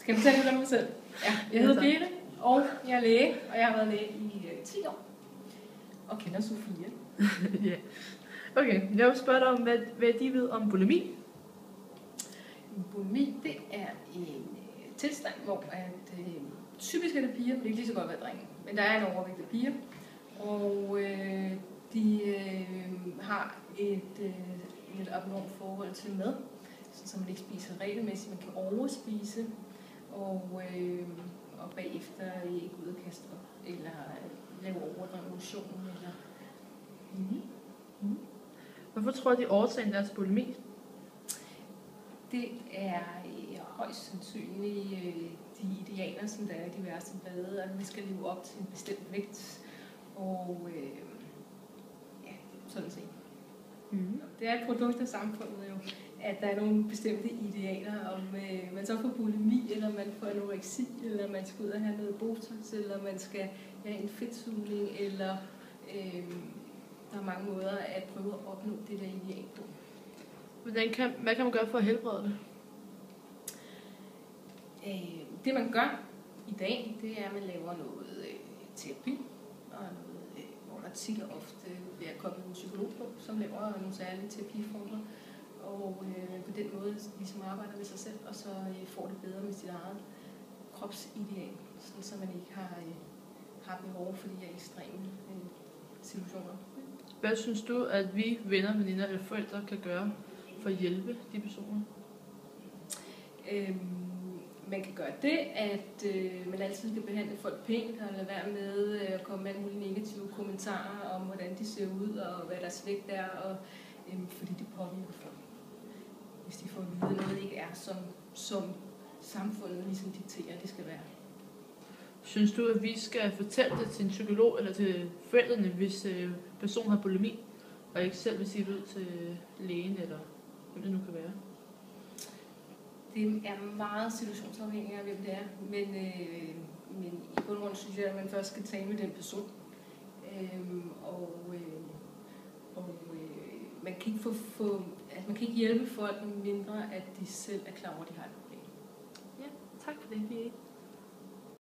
Skal jeg fortælle lidt om mig selv? Ja, jeg hedder Birte, og jeg er læge, og jeg har været læge i 10 år. Og kender Sofie. Ja. Okay, jeg vil spørge dig om, hvad de ved om bulimi. Bulimi, det er en tilstand, hvor typisk er det piger, men det er ikke lige så godt være drenge. Men der er en overvægt af piger, og de har et lidt abnormt forhold til mad, så man ikke spiser regelmæssigt, man kan overspise, og bagefter ikke ud og kaste op, eller lave overdreven motion. Eller... Hvorfor tror de årsagen deres bulimi? Det er højst sandsynligt de idealer, som der er i diverse blade, at vi skal leve op til en bestemt vægt, og sådan set. Det er et produkt af samfundet jo, at der er nogle bestemte idealer, om man så får bulimi, eller man får anoreksi, eller man skal ud og have noget botox, eller man skal have en fedtsugning, eller der er mange måder at prøve at opnå det der ideal på. Hvad kan man gøre for at helbrede det? Det man gør i dag, det er, at man laver noget terapi, og noget, hvor der tit og ofte bliver kommet en psykolog på, som laver nogle særlige terapiformer, og på den måde ligesom arbejder med sig selv, og så får det bedre med sit eget kropsideal, så man ikke har behov for de her ekstreme situationer. Hvad synes du, at vi venner, veninder eller forældre kan gøre for at hjælpe de personer? Man kan gøre det, at man altid skal behandle folk pænt og lade være med at komme med alle mulige negative kommentarer om, hvordan de ser ud og hvad deres vægt er, og, fordi det påvirker folk. Hvis de får at vide, at noget ikke er, som samfundet ligesom dikterer, det skal være. Synes du, at vi skal fortælle det til en psykolog eller til forældrene, hvis personen har bulimi, og ikke selv vil sige det ud til lægen eller hvem det nu kan være? Det er meget situationsafhængigt af, hvem det er, men i bund og grund synes jeg, at man først skal tale med den person. Man kan ikke man kan ikke hjælpe folk, mindre at de selv er klar over, at de har et problem. Ja, tak for det.